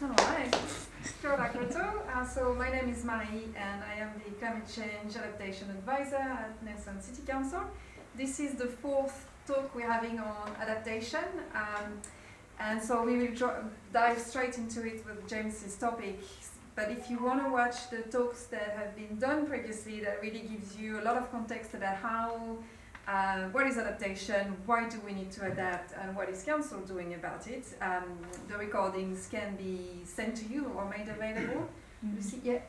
Alright, so my name is Marie and I am the Climate Change Adaptation Advisor at Nelson City Council. This is the fourth talk we're having on adaptation, and so we will dive straight into it with James's topic. But if you want to watch the talks that have been done previously, that really gives you a lot of context about how what is adaptation, why do we need to adapt, and what is Council doing about it. The recordings can be sent to you or made available. Lucy, yeah.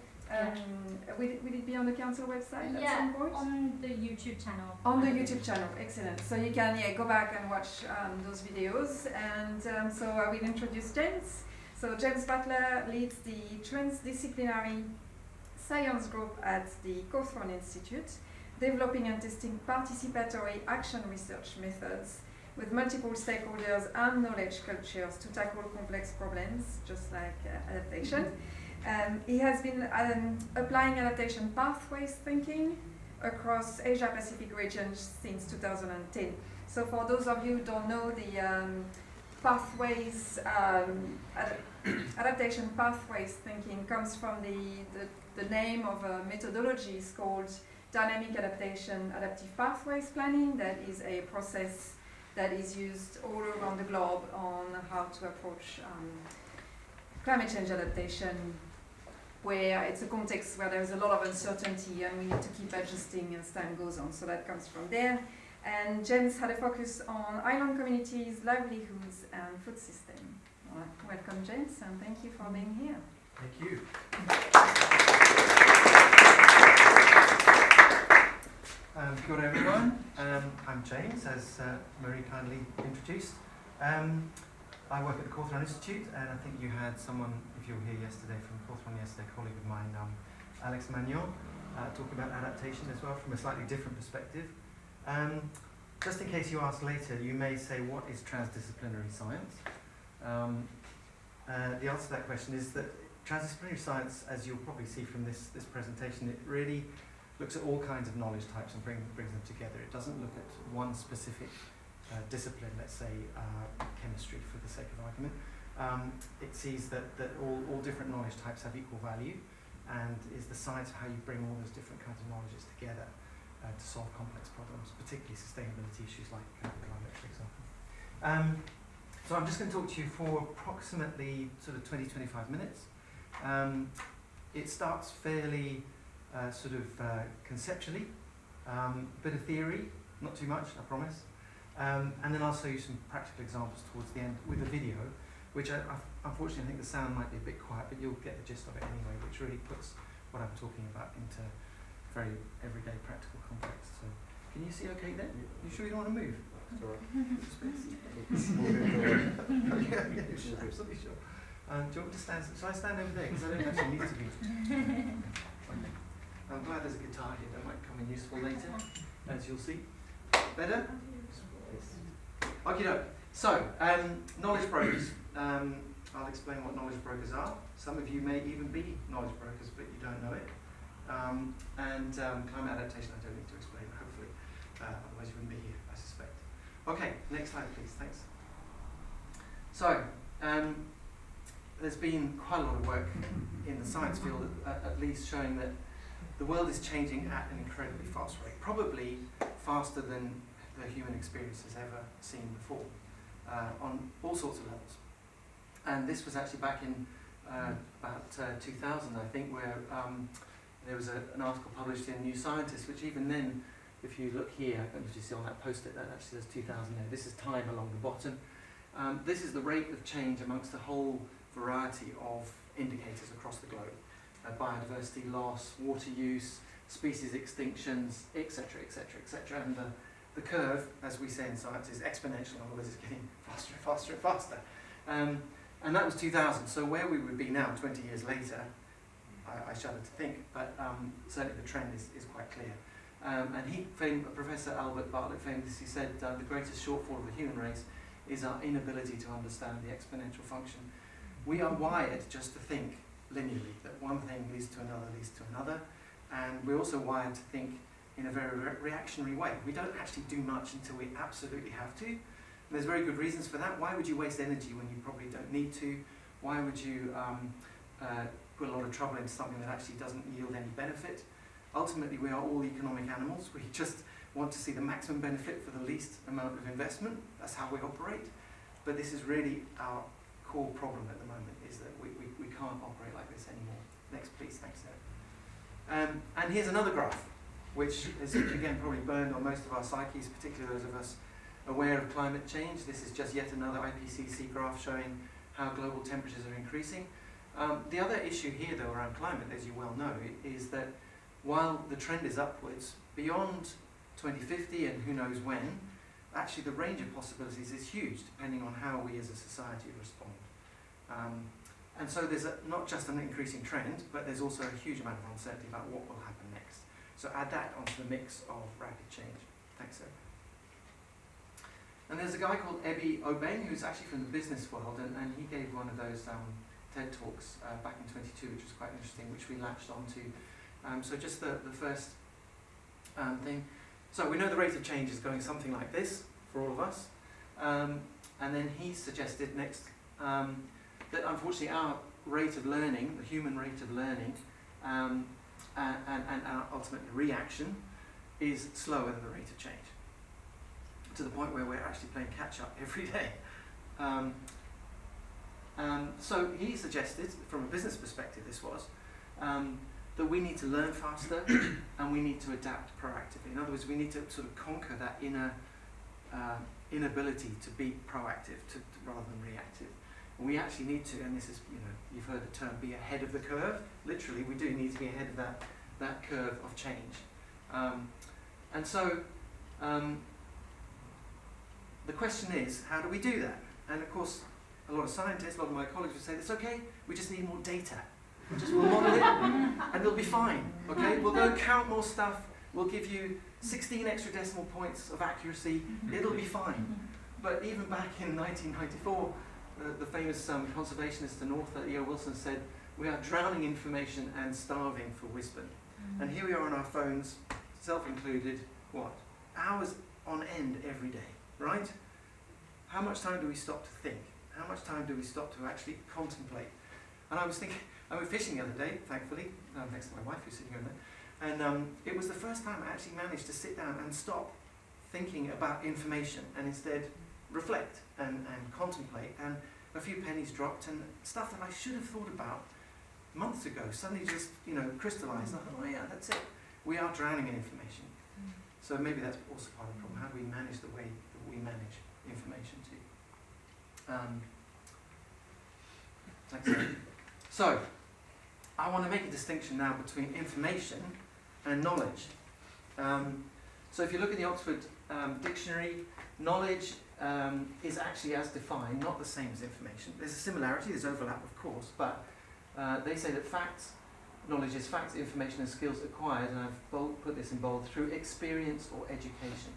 Will it be on the Council website at some point? On the YouTube channel. On the YouTube channel, excellent. So you can go back and watch those videos. And so I will introduce James. So James Butler leads the transdisciplinary science group at the Cawthron Institute, developing and testing participatory action research methods with multiple stakeholders and knowledge cultures to tackle complex problems, just like adaptation. He has been applying adaptation pathways thinking across Asia-Pacific regions since 2010. So for those of you who don't know, the pathways, adaptation pathways thinking comes from the name of a methodology called dynamic adaptation, adaptive pathways planning. That is a process that is used all around the globe on how to approach climate change adaptation, where it's a context where there's a lot of uncertainty and we need to keep adjusting as time goes on. So that comes from there. And James had a focus on island communities, livelihoods, and food system. All right. Welcome, James, and thank you for being here. Thank you. Good morning, everyone. I'm James, as Marie kindly introduced. I work at the Cawthron Institute, and I think you had someone, if you were here yesterday from Cawthron yesterday, a colleague of mine, Alex Magnon, talk about adaptation as well from a slightly different perspective. Just in case you ask later, you may say, what is transdisciplinary science? The answer to that question is that transdisciplinary science, as you'll probably see from this presentation, it really looks at all kinds of knowledge types and brings them together. It doesn't look at one specific discipline, let's say chemistry for the sake of argument. It sees that all different knowledge types have equal value, and is the science of how you bring all those different kinds of knowledges together to solve complex problems, particularly sustainability issues like climate, for example. So I'm just going to talk to you for approximately sort of 20-25 minutes. It starts fairly conceptually, a bit of theory, not too much, I promise. And then I'll show you some practical examples towards the end with a video, which unfortunately I think the sound might be a bit quiet, but you'll get the gist of it anyway, which really puts what I'm talking about into very everyday practical context. So, can you see okay then? You sure you don't want to move? That's all right. Yeah, sure, absolutely sure. Do you want me to stand? Shall I stand over there? Because I don't actually need to be. I'm glad there's a guitar here that might come in useful later, as you'll see. Better? Yes. Okay, so, knowledge brokers. I'll explain what knowledge brokers are. Some of you may even be knowledge brokers, but you don't know it. Climate adaptation, I don't need to explain, hopefully. Otherwise you wouldn't be here, I suspect. Okay, next slide, please. Thanks. So, there's been quite a lot of work in the science field, at least, showing that the world is changing at an incredibly fast rate, probably faster than the human experience has ever seen before, on all sorts of levels. And this was actually back in about 2000, I think, where there was an article published in New Scientist, which even then, if you look here, I don't know if you see on that post-it, that actually says 2000 there. This is time along the bottom. This is the rate of change amongst a whole variety of indicators across the globe. Biodiversity loss, water use, species extinctions, etc., etc., etc. And the curve, as we say in science, is exponential. In other words, it's getting faster and faster and faster. And that was 2000. So where we would be now, 20 years later, I shudder to think, but certainly the trend is quite clear. And Professor Albert Bartlett famously said the greatest shortfall of the human race is our inability to understand the exponential function. We are wired just to think linearly, that one thing leads to another, and we're also wired to think in a very reactionary way. We don't actually do much until we absolutely have to. And there's very good reasons for that. Why would you waste energy when you probably don't need to? Why would you put a lot of trouble into something that actually doesn't yield any benefit? Ultimately, we are all economic animals. We just want to see the maximum benefit for the least amount of investment. That's how we operate. But this is really our core problem at the moment, is that we can't operate like this anymore. Next, please. Thanks, Sarah. And here's another graph, which is, again, probably burned on most of our psyches, particularly those of us aware of climate change. This is just yet another IPCC graph showing how global temperatures are increasing. The other issue here, though, around climate, as you well know, is that while the trend is upwards, beyond 2050 and who knows when, actually the range of possibilities is huge, depending on how we as a society respond. And so there's not just an increasing trend, but there's also a huge amount of uncertainty about what will happen next. So add that onto the mix of rapid change. Thanks, Sarah. And there's a guy called Ebi Obeng, who's actually from the business world, and he gave one of those TED Talks back in 22, which was quite interesting, which we latched onto. So just the first thing. So we know the rate of change is going something like this for all of us. And then he suggested next that unfortunately our rate of learning, the human rate of learning, and our ultimate reaction is slower than the rate of change, to the point where we're actually playing catch up every day. So he suggested, from a business perspective this was, that we need to learn faster and we need to adapt proactively. In other words, we need to sort of conquer that inner inability to be proactive rather than reactive. And we actually need to, and this is, you've heard the term, be ahead of the curve. Literally, we do need to be ahead of that curve of change. And so the question is, how do we do that? And of course, a lot of scientists, a lot of my colleagues would say, it's okay, we just need more data. We'll model it, and it'll be fine, okay? We'll go count more stuff, we'll give you 16 extra decimal points of accuracy, it'll be fine. But even back in 1994, the famous conservationist to North, E.O. Wilson, said, we are drowning information and starving for wisdom. And here we are on our phones, self-included, what? Hours on end every day, right? How much time do we stop to think? How much time do we stop to actually contemplate? And I was thinking, I went fishing the other day, thankfully, next to my wife who's sitting over there, and it was the first time I actually managed to sit down and stop thinking about information and instead reflect and contemplate, and a few pennies dropped, and stuff that I should have thought about months ago suddenly just crystallized. I thought, oh yeah, that's it. We are drowning in information. So maybe that's also part of the problem. How do we manage the way that we manage information too? So, I want to make a distinction now between information and knowledge. So if you look at the Oxford Dictionary, knowledge is actually as defined, not the same as information. There's a similarity, there's overlap of course, but they say that knowledge is facts, information and skills acquired, and I've put this in bold, through experience or education.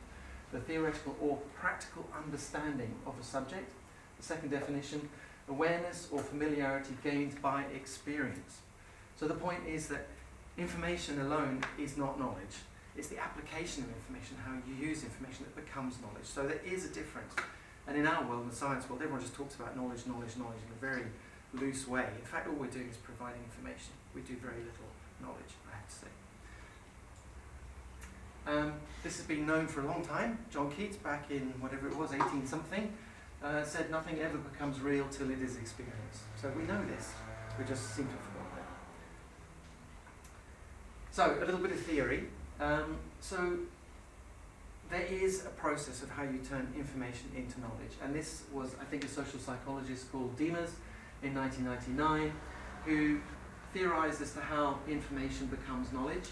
The theoretical or practical understanding of a subject. The second definition, awareness or familiarity gained by experience. So the point is that information alone is not knowledge. It's the application of information, how you use information, that becomes knowledge. So there is a difference. And in our world, in the science world, everyone just talks about knowledge in a very loose way. In fact, all we're doing is providing information. We do very little knowledge, I have to say. This has been known for a long time. John Keats, back in whatever it was, 18-something, said nothing ever becomes real till it is experienced. So we know this. We just seem to have forgotten it. So, a little bit of theory. So there is a process of how you turn information into knowledge. And this was, I think, a social psychologist called Diemers in 1999, who theorized as to how information becomes knowledge.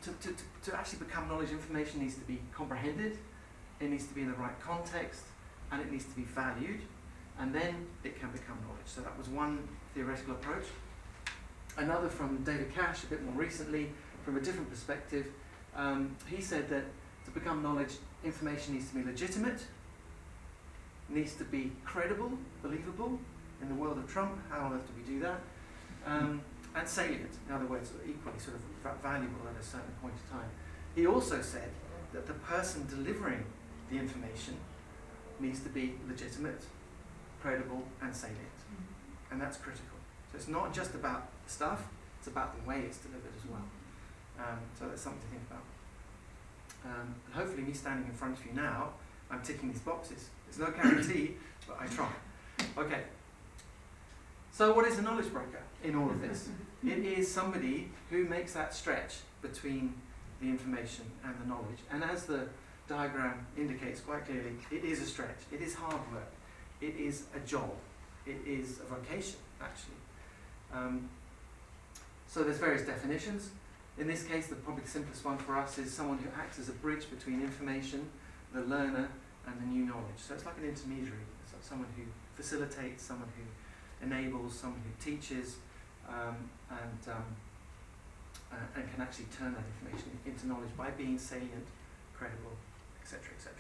To actually become knowledge, information needs to be comprehended, it needs to be in the right context, and it needs to be valued, and then it can become knowledge. So that was one theoretical approach. Another from David Cash, a bit more recently, from a different perspective, he said that to become knowledge, information needs to be legitimate, needs to be credible, believable. In the world of Trump, how on earth do we do that? And salient, in other words, equally sort of valuable at a certain point in time. He also said that the person delivering the information needs to be legitimate, credible, and salient. And that's critical. So it's not just about the stuff, it's about the way it's delivered as well. So that's something to think about. And hopefully me standing in front of you now, I'm ticking these boxes. There's no guarantee, but I try. Okay. So what is a knowledge broker in all of this? It is somebody who makes that stretch between the information and the knowledge. And as the diagram indicates quite clearly, it is a stretch. It is hard work. It is a job. It is a vocation, actually. So there's various definitions. In this case, probably the simplest one for us is someone who acts as a bridge between information, the learner, and the new knowledge. So it's like an intermediary. So someone who facilitates, someone who enables, someone who teaches, and can actually turn that information into knowledge by being salient, credible, etc., etc.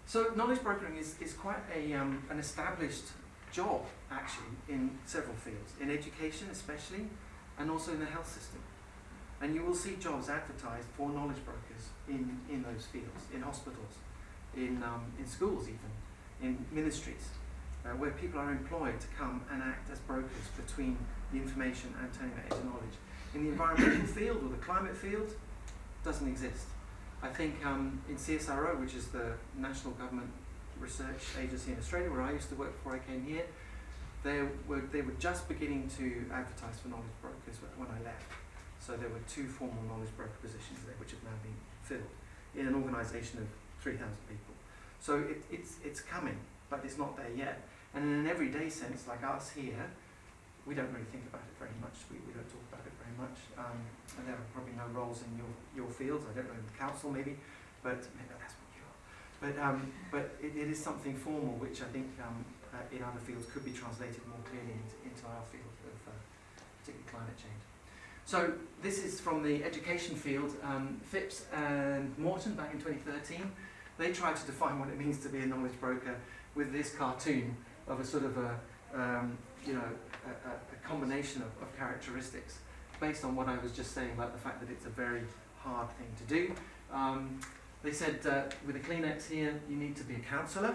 So knowledge brokering is quite an established job, actually, in several fields, in education especially, and also in the health system. And you will see jobs advertised for knowledge brokers in those fields, in hospitals, in schools even, in ministries, where people are employed to come and act as brokers between the information and turning that into knowledge. In the environmental field or the climate field, doesn't exist. I think in CSIRO, which is the National Government Research Agency in Australia, where I used to work before I came here, they were just beginning to advertise for knowledge brokers when I left. So there were 2 formal knowledge broker positions there, which have now been filled in an organisation of 3,000 people. So it's coming, but it's not there yet. And in an everyday sense, like us here, we don't really think about it very much. We don't talk about it very much. And there are probably no roles in your fields. I don't know, in the council maybe, but maybe that's what you are. But it is something formal, which I think in other fields could be translated more clearly into our field of particularly climate change. So this is from the education field. Phipps and Morton back in 2013, they tried to define what it means to be a knowledge broker with this cartoon of a sort of a combination of characteristics based on what I was just saying about the fact that it's a very hard thing to do. They said with a Kleenex here, you need to be a counsellor.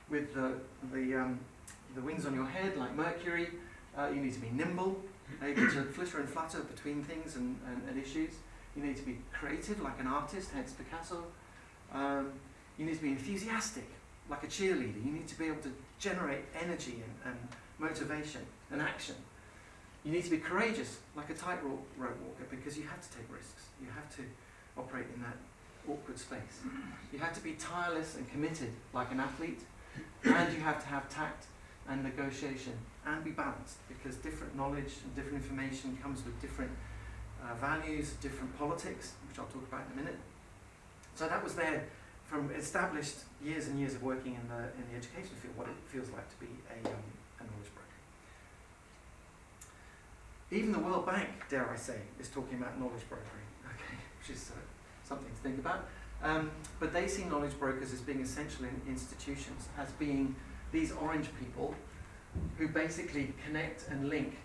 With the wings on your head, like Mercury, you need to be nimble, able to flitter and flutter between things and issues. You need to be creative, like an artist, hence Picasso. You need to be enthusiastic, like a cheerleader. You need to be able to generate energy and motivation and action. You need to be courageous, like a tightrope walker, because you have to take risks. You have to operate in that awkward space. You have to be tireless and committed, like an athlete. And you have to have tact and negotiation and be balanced, because different knowledge and different information comes with different values, different politics, which I'll talk about in a minute. So that was there from established years and years of working in the education field, what it feels like to be a knowledge broker. Even the World Bank, dare I say, is talking about knowledge brokering, okay, which is something to think about. But they see knowledge brokers as being essential in institutions, as being these orange people who basically connect and link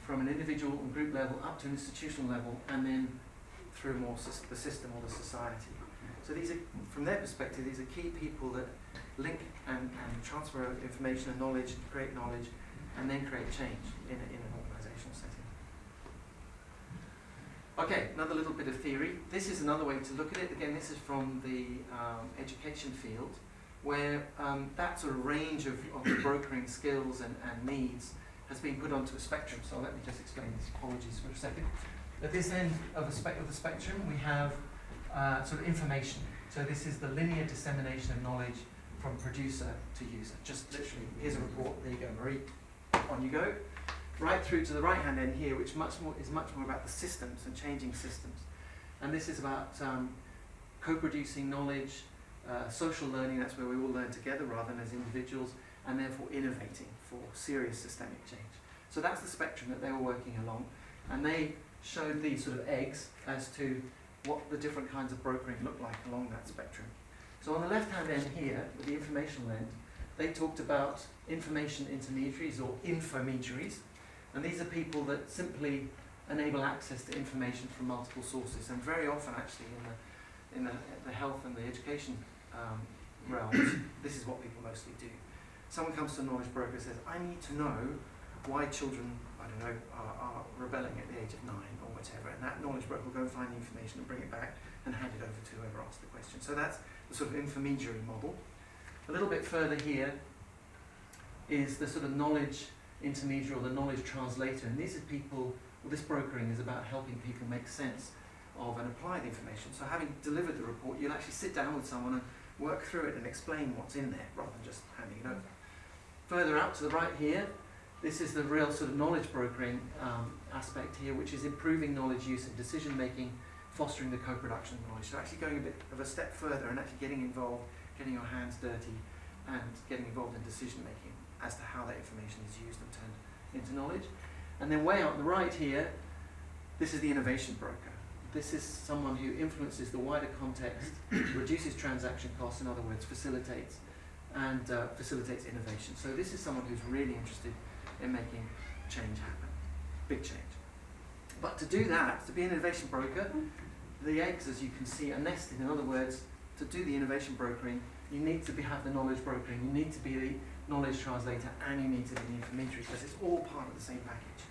from an individual and group level up to an institutional level, and then through more the system or the society. So these are, from their perspective, these are key people that link and transfer information and knowledge, create knowledge, and then create change in an organisational setting. Okay, another little bit of theory. This is another way to look at it. Again, this is from the education field, where that sort of range of the brokering skills and needs has been put onto a spectrum. So let me just explain this. Apologies for a second. At this end of the spectrum, we have sort of information. So this is the linear dissemination of knowledge from producer to user. Just literally, here's a report. There you go, Marie. On you go. Right through to the right-hand end here, which is much more about the systems and changing systems. And this is about co-producing knowledge, social learning. That's where we all learn together rather than as individuals, and therefore innovating for serious systemic change. So that's the spectrum that they were working along, and they showed these sort of eggs as to what the different kinds of brokering look like along that spectrum. So on the left-hand end here, with the informational end, they talked about information intermediaries or infomediaries, and these are people that simply enable access to information from multiple sources, and very often actually in the health and the education realms, this is what people mostly do. Someone comes to a knowledge broker and says, I need to know why children, I don't know, are rebelling at the age of 9 or whatever, and that knowledge broker will go and find the information and bring it back and hand it over to whoever asked the question. So that's the sort of intermediary model. A little bit further here is the sort of knowledge intermediary or the knowledge translator, and these are people, well, this brokering is about helping people make sense of and apply the information. So having delivered the report, you'll actually sit down with someone and work through it and explain what's in there rather than just handing it over. Further out to the right here, this is the real sort of knowledge brokering aspect here, which is improving knowledge use in decision making, fostering the co-production of knowledge. So actually going a bit of a step further and actually getting involved, getting your hands dirty and getting involved in decision making as to how that information is used and turned into knowledge. And then way out on the right here, this is the innovation broker. This is someone who influences the wider context, reduces transaction costs, in other words, facilitates innovation. So this is someone who's really interested in making change happen, big change. But to do that, to be an innovation broker, the eggs, as you can see, are nested. In other words, to do the innovation brokering, you need to have the knowledge brokering, you need to be the knowledge translator, and you need to be the intermediary, because it's all part of the same package.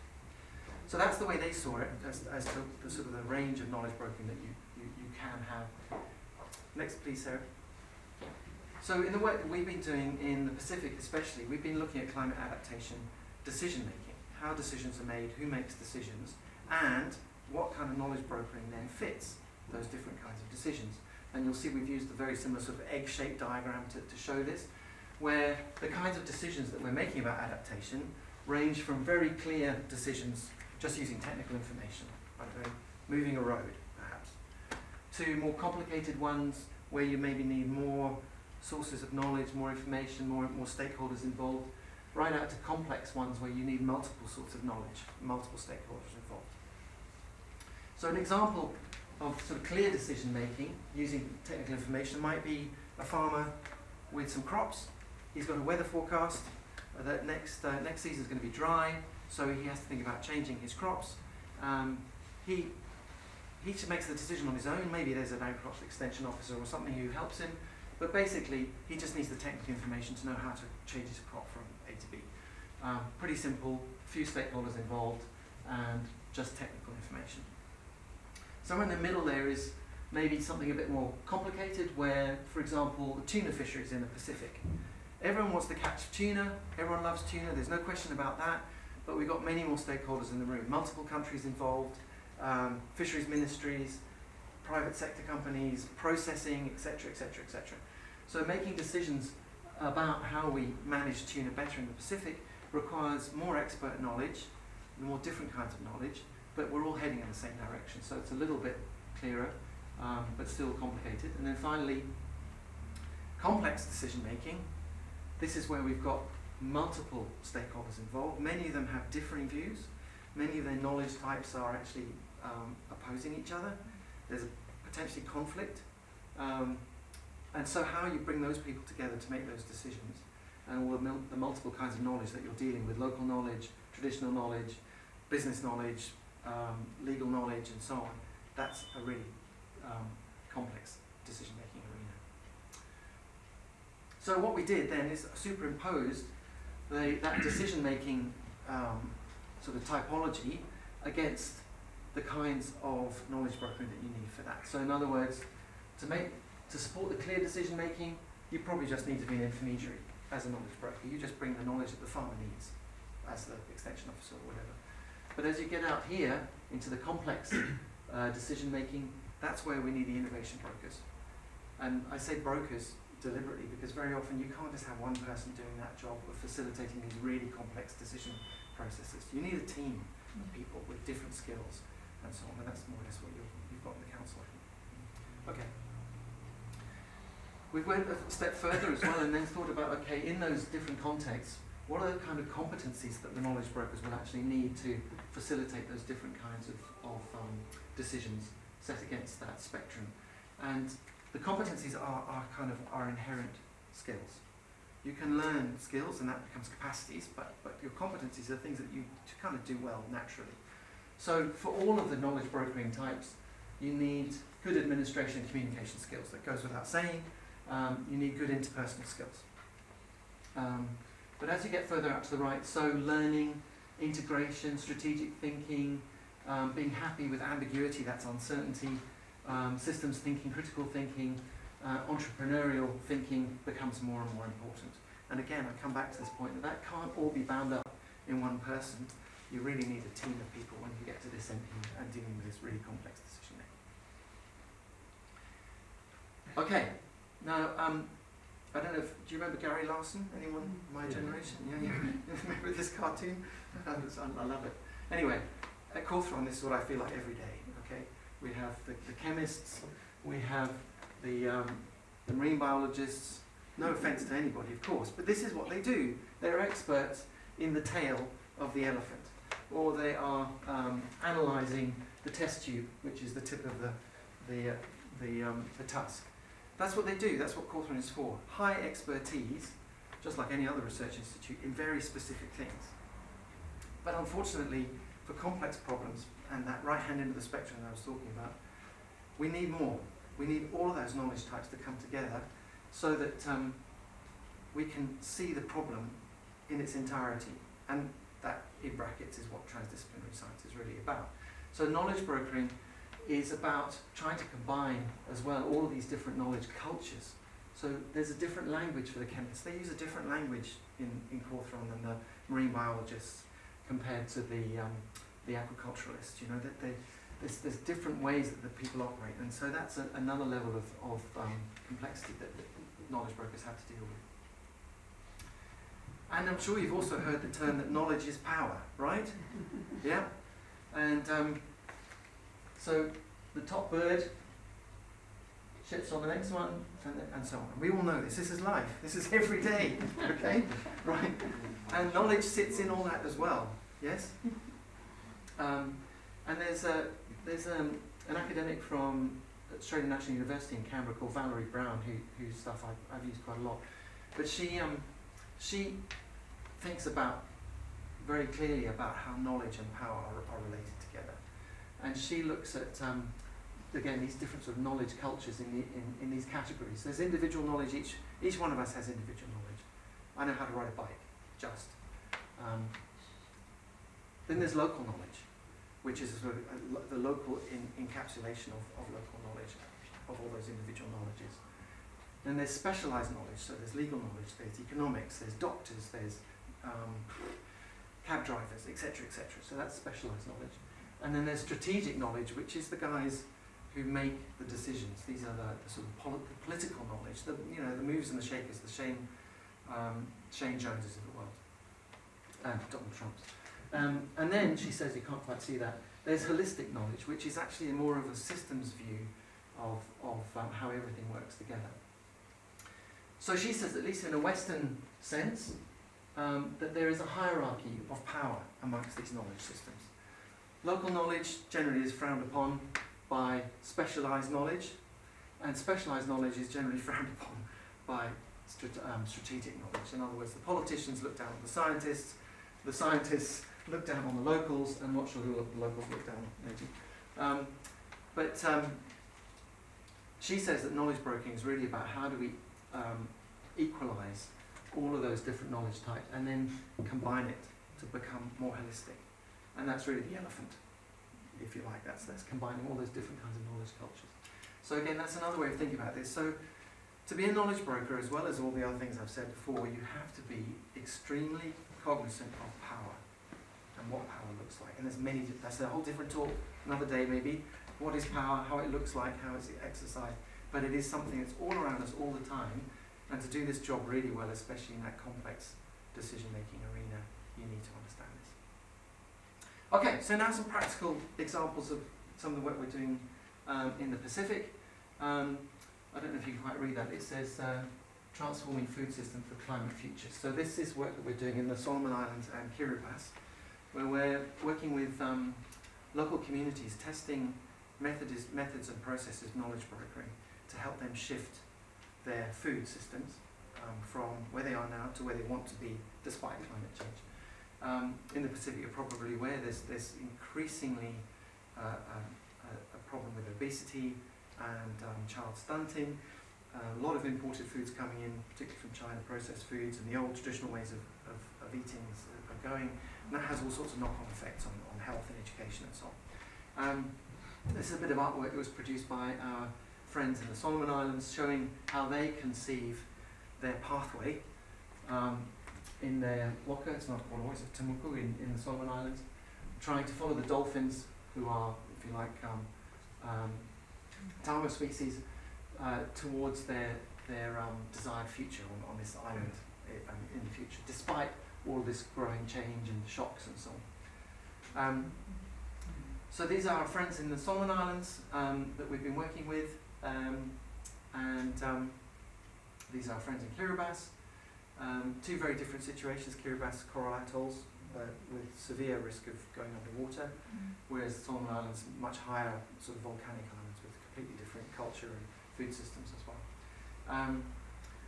So that's the way they saw it, as the sort of the range of knowledge brokering that you can have. Next, please, Sarah. So in the work that we've been doing in the Pacific especially, we've been looking at climate adaptation decision making, how decisions are made, who makes decisions, and what kind of knowledge brokering then fits those different kinds of decisions. And you'll see we've used a very similar sort of egg-shaped diagram to show this, where the kinds of decisions that we're making about adaptation range from very clear decisions just using technical information, I don't know, moving a road perhaps, to more complicated ones where you maybe need more sources of knowledge, more information, more stakeholders involved, right out to complex ones where you need multiple sorts of knowledge, multiple stakeholders involved. So an example of sort of clear decision making using technical information might be a farmer with some crops. He's got a weather forecast that next season is going to be dry, so he has to think about changing his crops. He makes the decision on his own. Maybe there's an agricultural extension officer or something who helps him, but basically he just needs the technical information to know how to change his crop from A to B. Pretty simple, few stakeholders involved, and just technical information. Somewhere in the middle there is maybe something a bit more complicated where, for example, the tuna fisheries in the Pacific. Everyone wants to catch tuna, everyone loves tuna, there's no question about that, but we've got many more stakeholders in the room, multiple countries involved, fisheries ministries, private sector companies, processing, etc., etc., etc. So making decisions about how we manage tuna better in the Pacific requires more expert knowledge, more different kinds of knowledge, but we're all heading in the same direction, so it's a little bit clearer, but still complicated. And then finally, complex decision making. This is where we've got multiple stakeholders involved. Many of them have differing views. Many of their knowledge types are actually opposing each other. There's a potentially conflict. And so how you bring those people together to make those decisions, and all the multiple kinds of knowledge that you're dealing with, local knowledge, traditional knowledge, business knowledge, legal knowledge, and so on, that's a really complex decision-making arena. So what we did then is superimposed that decision-making sort of typology against the kinds of knowledge brokering that you need for that. So in other words, to support the clear decision-making, you probably just need to be an intermediary as a knowledge broker. You just bring the knowledge that the farmer needs as the extension officer or whatever. But as you get out here into the complex decision making, that's where we need the innovation brokers. And I say brokers deliberately because very often you can't just have one person doing that job of facilitating these really complex decision processes. You need a team of people with different skills and so on, and that's more or less what you've got in the council. Okay. We went a step further as well and then thought about, okay, in those different contexts, what are the kind of competencies that the knowledge brokers will actually need to facilitate those different kinds of decisions set against that spectrum? And the competencies are kind of our inherent skills. You can learn skills and that becomes capacities, but your competencies are things that you kind of do well naturally. So for all of the knowledge brokering types, you need good administration and communication skills. That goes without saying. you need good interpersonal skills. But as you get further out to the right, so learning, integration, strategic thinking, being happy with ambiguity, that's uncertainty, systems thinking, critical thinking, entrepreneurial thinking becomes more and more important. And again, I come back to this point that can't all be bound up in one person. You really need a team of people when you get to this end and dealing with this really complex decision making. Okay, now I don't know if, do you remember Gary Larson? Anyone my generation? Yeah. Remember this cartoon? I love it. Anyway, at Cawthron, this is what I feel like every day. Okay, we have the chemists, we have the marine biologists. No offence to anybody, of course, but this is what they do. They're experts in the tail of the elephant, or they are analysing the test tube, which is the tip of the tusk. That's what they do. That's what Cawthron is for. High expertise, just like any other research institute, in very specific things. But unfortunately, for complex problems and that right-hand end of the spectrum that I was talking about, we need more. We need all of those knowledge types to come together so that we can see the problem in its entirety. And that, in brackets, is what transdisciplinary science is really about. So knowledge brokering is about trying to combine as well all of these different knowledge cultures. So there's a different language for the chemists. They use a different language in Cawthron than the marine biologists compared to the aquaculturalists. You know, that there's different ways that the people operate, and so that's another level of complexity that knowledge brokers have to deal with. And I'm sure you've also heard the term that knowledge is power, right? Yeah. And so the top bird shits on the next one, and so on. We all know this. This is life. This is every day. Okay, right? And knowledge sits in all that as well. Yes. And there's an academic from Australian National University in Canberra called Valerie Brown, whose stuff I've used quite a lot. But she thinks about very clearly about how knowledge and power are related together, and she looks at again these different sort of knowledge cultures in these categories. There's individual knowledge. Each one of us has individual knowledge. I know how to ride a bike, just. Then there's local knowledge, which is sort of the local encapsulation of local knowledge, of all those individual knowledges. Then there's specialised knowledge, so there's legal knowledge, there's economics, there's doctors, there's cab drivers, etc., etc. So that's specialised knowledge. And then there's strategic knowledge, which is the guys who make the decisions. These are the sort of political knowledge, the moves and the shakers, the Shane Joneses of the world, and Donald Trumps. And then she says, you can't quite see that, there's holistic knowledge, which is actually more of a systems view of how everything works together. So she says, at least in a Western sense, that there is a hierarchy of power amongst these knowledge systems. Local knowledge generally is frowned upon by specialised knowledge, and specialised knowledge is generally frowned upon by strategic knowledge. In other words, the politicians look down on the scientists look down on the locals, and not sure who the locals look down on, maybe. But she says that knowledge broking is really about how do we equalise all of those different knowledge types and then combine it to become more holistic. And that's really the elephant, if you like. That's combining all those different kinds of knowledge cultures. So again, that's another way of thinking about this. So to be a knowledge broker, as well as all the other things I've said before, you have to be extremely cognizant of power and what power looks like. And there's many, that's a whole different talk, another day maybe. What is power, how it looks like, how is it exercised. But it is something that's all around us all the time. And to do this job really well, especially in that complex decision-making arena, you need to understand this. Okay, so now some practical examples of some of the work we're doing in the Pacific. I don't know if you can quite read that. It says transforming food system for climate future. So this is work that we're doing in the Solomon Islands and Kiribati, where we're working with local communities, testing methods and processes, knowledge brokering, to help them shift their food systems from where they are now to where they want to be despite climate change. In the Pacific, you're probably aware there's increasingly a problem with obesity and child stunting. a lot of imported foods coming in, particularly from China, processed foods, and the old traditional ways of eating are going. And that has all sorts of knock-on effects on health and education and so on. This is a bit of artwork that was produced by our friends in the Solomon Islands, showing how they conceive their pathway in their waka, it's not Woloa, it's a Temuku in the Solomon Islands, trying to follow the dolphins, who are, if you like, tauma species, towards their desired future on this island in the future, despite all this growing change and shocks and so on. So these are our friends in the Solomon Islands that we've been working with, and these are our friends in Kiribati. Two very different situations. Kiribati coral atolls with severe risk of going underwater, whereas the Solomon Islands much higher sort of volcanic islands with completely different culture and food systems as well.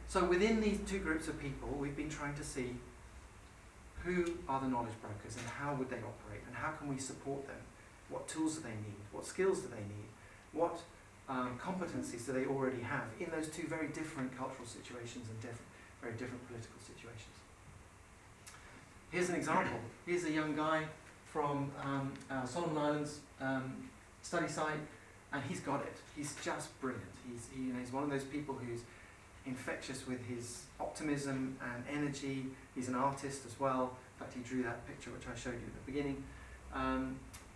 So within these two groups of people, we've been trying to see who are the knowledge brokers and how would they operate and how can we support them? What tools do they need? What skills do they need? What competencies do they already have in those two very different cultural situations and very different political situations? Here's an example. Here's a young guy from Solomon Islands study site, and he's got it. He's just brilliant. He's one of those people who's infectious with his optimism and energy. He's an artist as well. In fact, he drew that picture which I showed you at the beginning.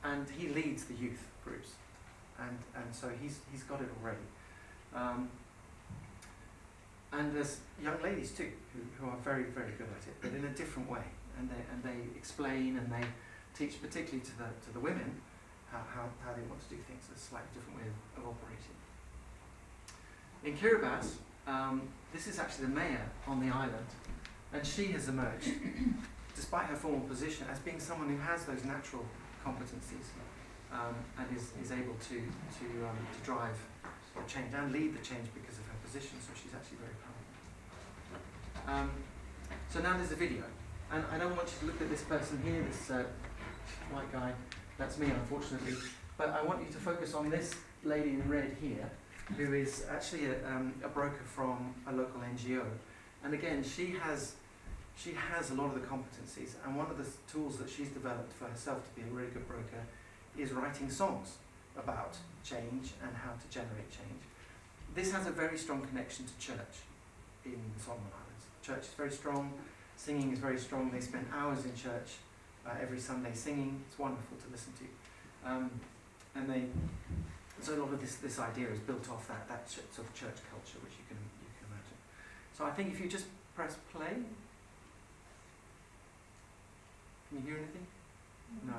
And he leads the youth groups, and so he's got it already. And there's young ladies too who are very, very good at it, but in a different way. And they explain and they teach, particularly to the women, how they want to do things. A slightly different way of operating. In Kiribati, this is actually the mayor on the island, and she has emerged, despite her formal position, as being someone who has those natural competencies and is able to drive the change and lead the change because of her position. So she's actually very powerful. So now there's a video, and I don't want you to look at this person here, this white guy. That's me, unfortunately. But I want you to focus on this lady in red here, who is actually a broker from a local NGO. And again, she has a lot of the competencies, and one of the tools that she's developed for herself to be a really good broker is writing songs about change and how to generate change. This has a very strong connection to church in the Solomon Islands. Church is very strong, singing is very strong. They spend hours in church every Sunday singing. It's wonderful to listen to. So a lot of this idea is built off that sort of church culture, which you can imagine. So I think if you just press play. Can you hear anything? No.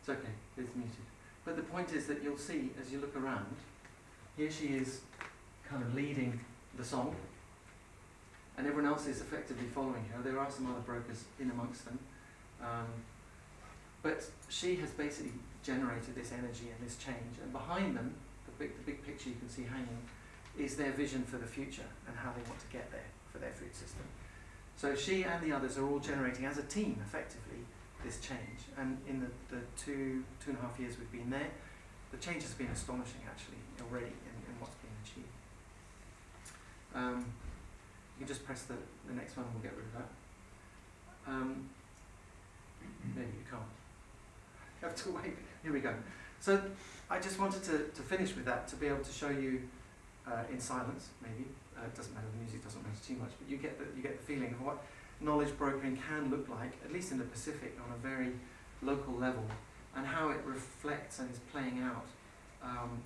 It's okay, it's muted. But the point is that you'll see, as you look around, here she is kind of leading the song, and everyone else is effectively following her. There are some other brokers in amongst them. But she has basically generated this energy and this change, and behind them, the big picture you can see hanging, is their vision for the future and how they want to get there for their food system. So she and the others are all generating as a team, effectively, this change. And in the two and a half years we've been there, the change has been astonishing, actually, already in what's being achieved. You can just press the next one and we'll get rid of that. Maybe you can't. You have to wait. Here we go. So I just wanted to finish with that, to be able to show you in silence, maybe. It doesn't matter, the music doesn't matter too much, but you get the feeling of what knowledge brokering can look like, at least in the Pacific, on a very local level, and how it reflects and is playing out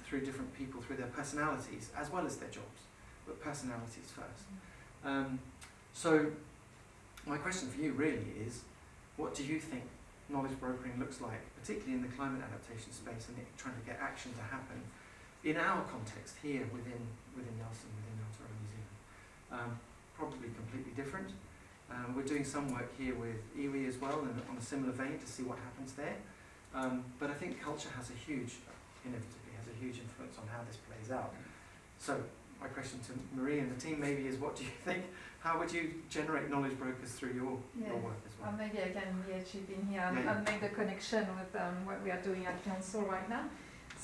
through different people, through their personalities, as well as their jobs, but personalities first. So my question for you really is, what do you think knowledge brokering looks like, particularly in the climate adaptation space and trying to get action to happen in our context here within Nelson, within Aotearoa, New Zealand? Probably completely different. We're doing some work here with iwi as well, and on a similar vein, to see what happens there. But I think culture inevitably has a huge influence on how this plays out. So my question to Marie and the team maybe is, what do you think? How would you generate knowledge brokers through your work as well? Maybe I can chip in here and make the connection with what we are doing at Council right now.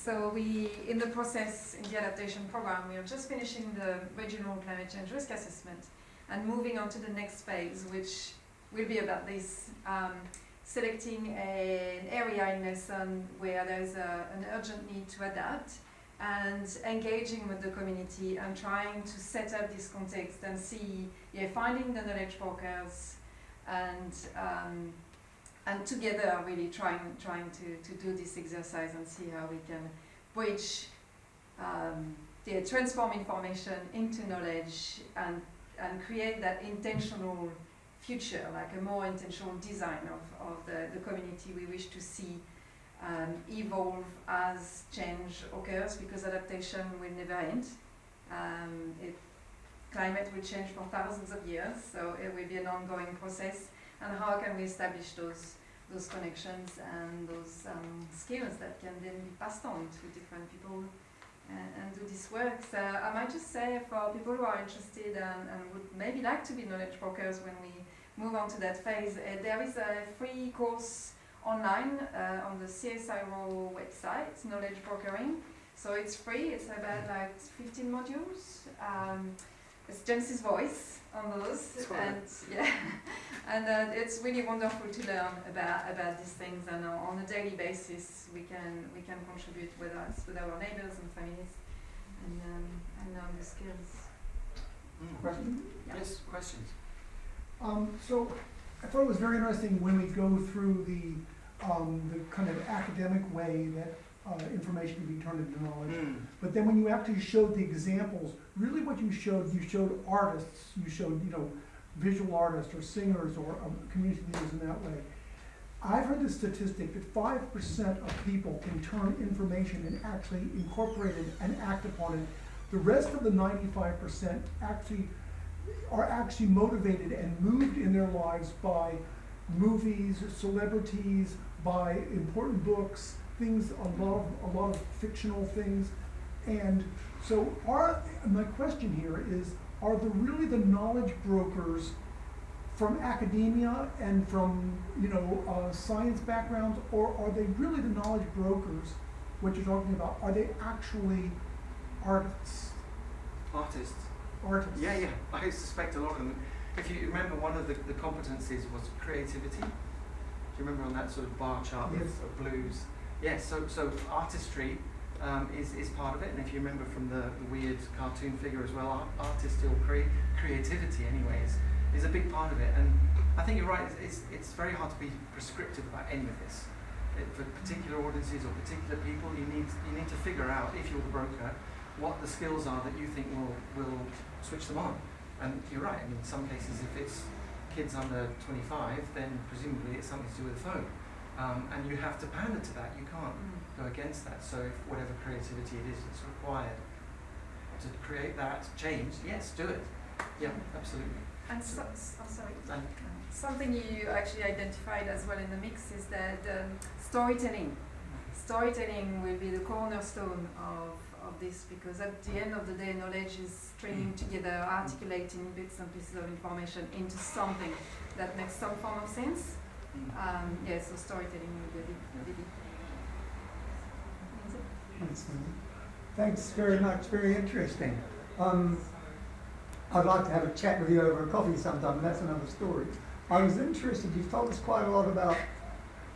So we, in the process, in the adaptation program, we are just finishing the regional climate change risk assessment and moving on to the next phase, which will be about this, selecting an area in Nelson where there is an urgent need to adapt, and engaging with the community and trying to set up this context and see, finding the knowledge brokers and together really trying to do this exercise and see how we can bridge, transform information into knowledge and create that intentional future, like a more intentional design of the community we wish to see evolve as change occurs, because adaptation will never end. Climate will change for thousands of years, so it will be an ongoing process. And how can we establish those connections and those skills that can then be passed on to different people and do this work? So I might just say, for people who are interested and would maybe like to be knowledge brokers when we move on to that phase, there is a free course online on the CSIRO website, Knowledge Brokering. So it's free, it's about like 15 modules. It's Jens's voice on those, and and it's really wonderful to learn about these things, and on a daily basis we can contribute with our neighbors and families and learn the skills. Question? Yeah. Yes, questions? So I thought it was very interesting when we go through the kind of academic way that information can be turned into knowledge. But then when you actually showed the examples, really what you showed artists, you showed, visual artists or singers or community leaders in that way. I've heard the statistic that 5% of people can turn information and actually incorporate it and act upon it. The rest of the 95% are actually motivated and moved in their lives by movies, celebrities, by important books, things, a lot of fictional things. And so my question here is, are really the knowledge brokers from academia and from science backgrounds, or are they really the knowledge brokers, what you're talking about, are they actually artists? Artists. Yeah. I suspect a lot of them. If you remember, one of the competencies was creativity. Do you remember on that sort of bar chart Yes. of blues? Yes, so artistry is part of it, and if you remember from the weird cartoon figure as well, artistry or creativity anyways, is a big part of it. And I think you're right, it's very hard to be prescriptive about any of this. For particular audiences or particular people, you need to figure out, if you're the broker, what the skills are that you think will switch them on. And you're right, I mean, in some cases, if it's kids under 25, then presumably it's something to do with the phone. And you have to pander to that, you can't go against that. So if whatever creativity it is that's required to create that change, yes, do it. Yeah, absolutely. And something you actually identified as well in the mix is that storytelling. Storytelling will be the cornerstone of this, because at the end of the day, knowledge is stringing together, articulating bits and pieces of information into something that makes some form of sense. So storytelling will be a big. Thanks very much, very interesting. I'd like to have a chat with you over a coffee sometime, and that's another story. I was interested, you've told us quite a lot about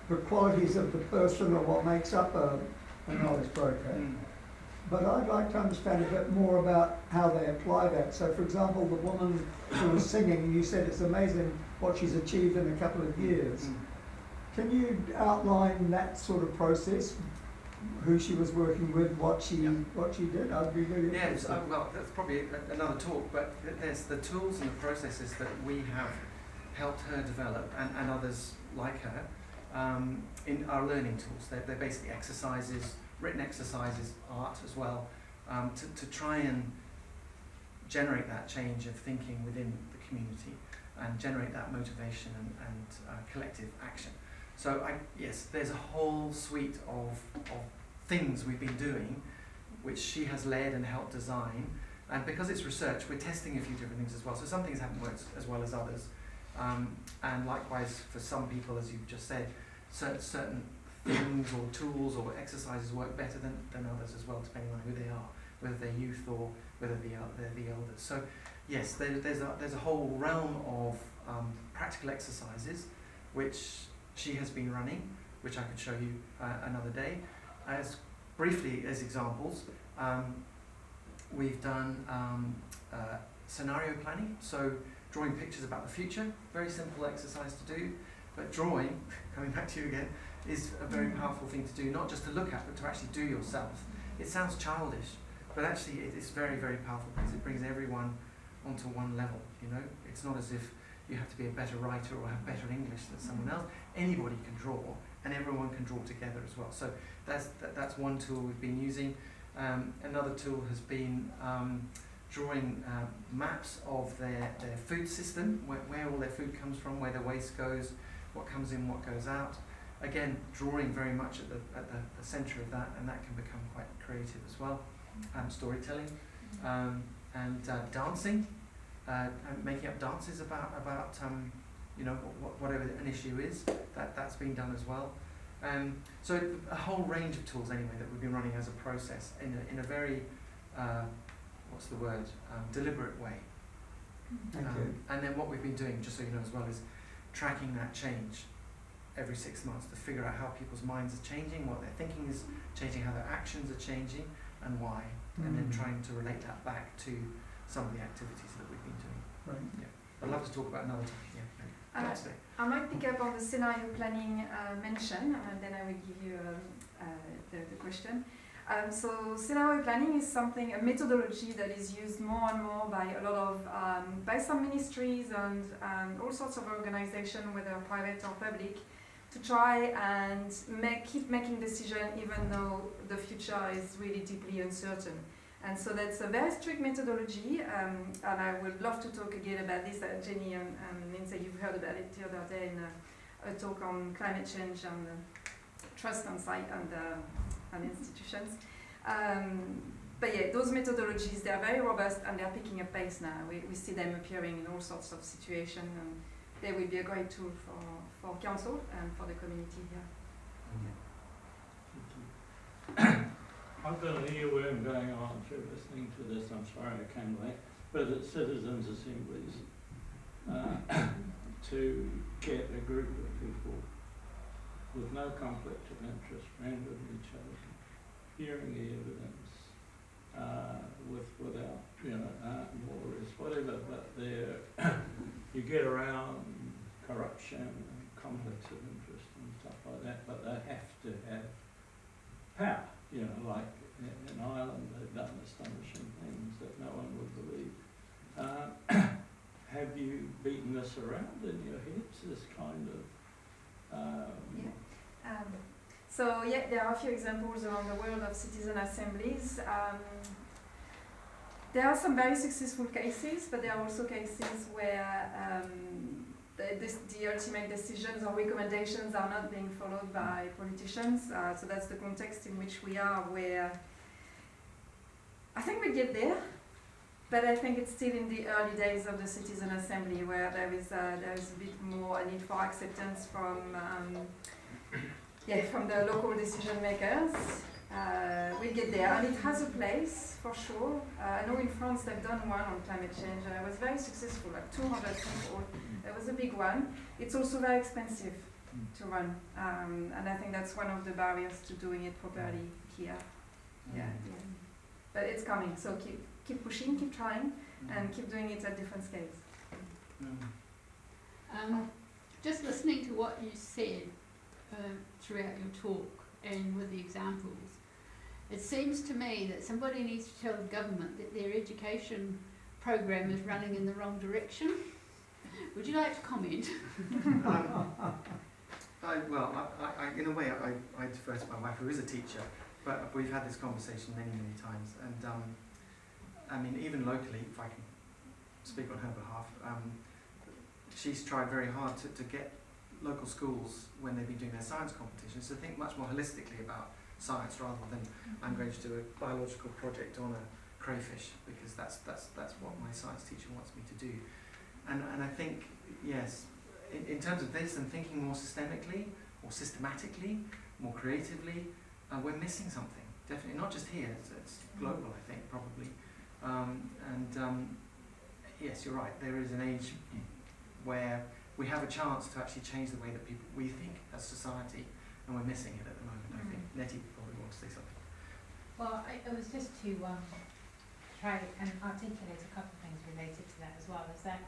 the qualities of the person or what makes up a knowledge broker. But I'd like to understand a bit more about how they apply that. So for example, the woman who was singing, you said it's amazing what she's achieved in a couple of years. Can you outline that sort of process? Who she was working with, what she did? I'd be really interested. Yes, well, that's probably another talk, but there's the tools and the processes that we have helped her develop, and others like her, in our learning tools. They're basically exercises, written exercises, art as well, to try and generate that change of thinking within the community and generate that motivation and collective action. So yes, there's a whole suite of things we've been doing, which she has led and helped design. And because it's research, we're testing a few different things as well. So some things haven't worked as well as others. And likewise, for some people, as you've just said, certain things or tools or exercises work better than others as well, depending on who they are, whether they're youth or whether they're the elders. So yes, there's a whole realm of practical exercises which she has been running, which I could show you another day. As briefly as examples, we've done scenario planning, so drawing pictures about the future, very simple exercise to do, but drawing, coming back to you again, is a very powerful thing to do, not just to look at, but to actually do yourself. It sounds childish, but actually it's very, very powerful because it brings everyone onto one level, you know? It's not as if you have to be a better writer or have better English than someone else. Anybody can draw, and everyone can draw together as well. So that's one tool we've been using. Another tool has been drawing maps of their food system, where all their food comes from, where their waste goes, what comes in, what goes out. Again, drawing very much at the centre of that, and that can become quite creative as well. Storytelling, and dancing, and making up dances about you know, whatever an issue is. That's been done as well. So a whole range of tools anyway that we've been running as a process in a very what's the word, deliberate way. Thank you. And then what we've been doing, just so you know as well, is tracking that change every 6 months to figure out how people's minds are changing, what their thinking is changing, how their actions are changing, and why, and then trying to relate that back to some of the activities that we've been doing. Right. Yeah, I'd love to talk about another topic. Yeah, maybe. Today. I might pick up on the scenario planning mention, and then I will give you the question. So scenario planning is a methodology that is used more and more by a lot of, by some ministries and all sorts of organizations, whether private or public, to try and keep making decisions even though the future is really deeply uncertain. And so that's a very strict methodology, and I would love to talk again about this. Jenny and Lindsay, you've heard about it the other day in a talk on climate change and trust and institutions. But yeah, those methodologies, they're very robust and they're picking up pace now. We see them appearing in all sorts of situations, and they will be a great tool for council and for the community here. I've got an earworm going on through listening to this. I'm sorry I came late, but it's citizens' assemblies to get a group of people with no conflict of interest, randomly chosen, hearing the evidence, without more or less whatever, but you get around corruption and conflicts of interest and stuff like that, but they have to have power. You know, like in Ireland, they've done astonishing things that no one would believe. Have you beaten this around in your heads, this kind of... So yeah, there are a few examples around the world of citizen assemblies. There are some very successful cases, but there are also cases where the ultimate decisions or recommendations are not being followed by politicians. So that's the context in which we are, where I think we get there, but I think it's still in the early days of the citizen assembly, where there is a bit more a need for acceptance from the local decision makers. We'll get there, and it has a place for sure. I know in France they've done one on climate change, and it was very successful, like 200 people. It was a big one. It's also very expensive to run, and I think that's one of the barriers to doing it properly here. Yeah. But it's coming, so keep pushing, keep trying, and keep doing it at different scales. Just listening to what you said throughout your talk and with the examples, it seems to me that somebody needs to tell the government that their education program is running in the wrong direction. Would you like to comment? In a way, I defer to my wife, who is a teacher, but we've had this conversation many, many times. And I mean, even locally, if I can speak on her behalf, she's tried very hard to get local schools, when they've been doing their science competitions, to think much more holistically about science rather than I'm going to do a biological project on a crayfish because that's what my science teacher wants me to do. And I think, yes, in terms of this and thinking more systemically or systematically, more creatively, we're missing something. Definitely, not just here, it's global, I think, probably. Yes, you're right, there is an age where we have a chance to actually change the way that we think as society, and we're missing it at the moment, I think. Nettie probably wants to say something. Well, it was just to try and articulate a couple of things related to that as well, is that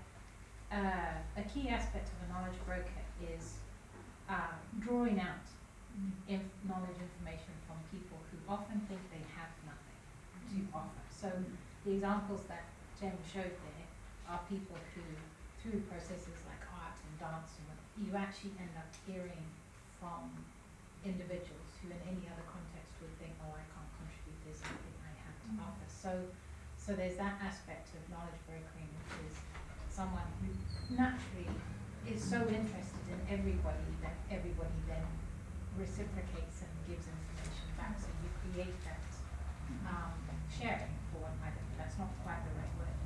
a key aspect of a knowledge broker is drawing out knowledge information from people who often think they have nothing to offer. So the examples that Jem showed there are people who, through processes like art and dance, you actually end up hearing from individuals who in any other context would think, oh, I can't contribute, there's something I have to offer. So there's that aspect of knowledge brokering, which is someone who naturally is so interested in everybody that everybody then reciprocates and gives information back. So you create that sharing, for one item. That's not quite the right word.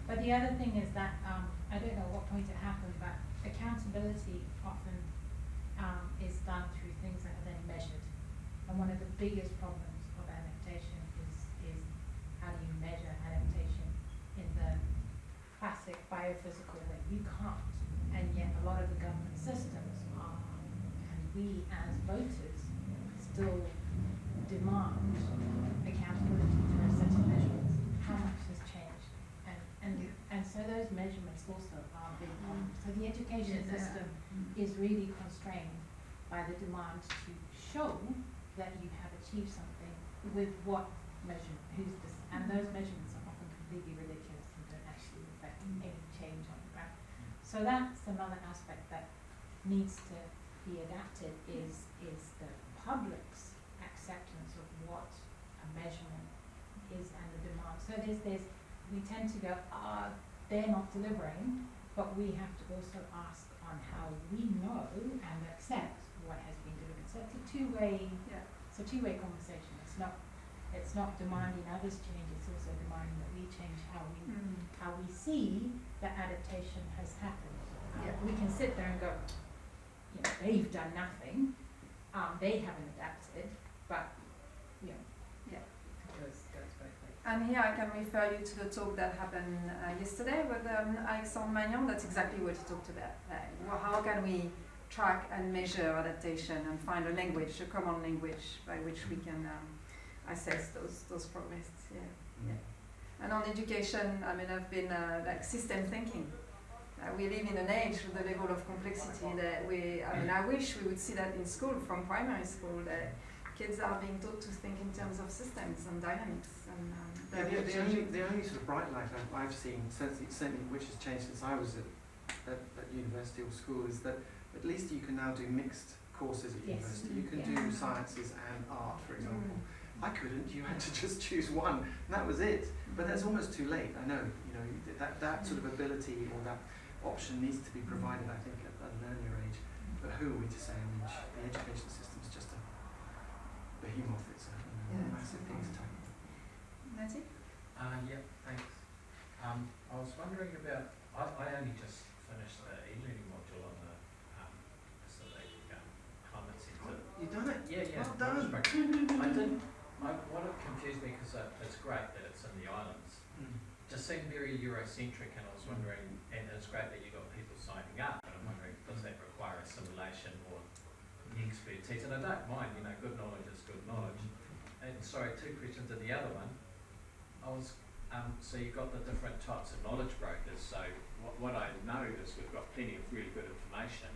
But the other thing is that, I don't know what point it happened, but accountability often is done through things that are then measured. And one of the biggest problems of adaptation is how do you measure adaptation in the classic biophysical way? You can't. And yet a lot of the government systems are, and we as voters still demand accountability for a set of measurements. How much has changed? And so those measurements also are a big problem. So the education system is really constrained by the demand to show that you have achieved something with what measurement, and those measurements are often completely ridiculous and don't actually reflect any change on the ground. So that's another aspect that needs to be adapted is the public's acceptance of what a measurement is and the demand. So we tend to go, they're not delivering, but we have to also ask on how we know and accept what has been delivered. So it's a two-way conversation. It's not demanding others change, it's also demanding that we change how we see that adaptation has happened. We can sit there and go, they've done nothing, they haven't adapted, but it goes both ways. And here I can refer you to the talk that happened yesterday with Alexandre Magnan. That's exactly what he talked about. How can we track and measure adaptation and find a language, a common language by which we can assess those progress. And on education, I've been like system thinking. We live in an age with the level of complexity that I wish we would see that in school, from primary school, that kids are being taught to think in terms of systems and dynamics. The only sort of bright light I've seen, certainly which has changed since I was at university or school, is that at least you can now do mixed courses at university. You can do sciences and art, for example. I couldn't. You had to just choose one, and that was it. But that's almost too late. I know. That sort of ability or that option needs to be provided, I think, at an earlier age. But who are we to say? The education system is just a behemoth. It's a massive thing to tackle. Natty? Thanks. I was wondering about, I only just finished the e-learning module on the climate centre. You done it? Yeah. Well done. I did. What it confused me, because it's great that it's in the islands, just seemed very Eurocentric, and I was wondering, and it's great that you got people signing up, but I'm wondering, does that require assimilation or expertise? And I don't mind, good knowledge is good knowledge. And sorry, two questions in the other one. So you've got the different types of knowledge brokers. So what I know is we've got plenty of really good information.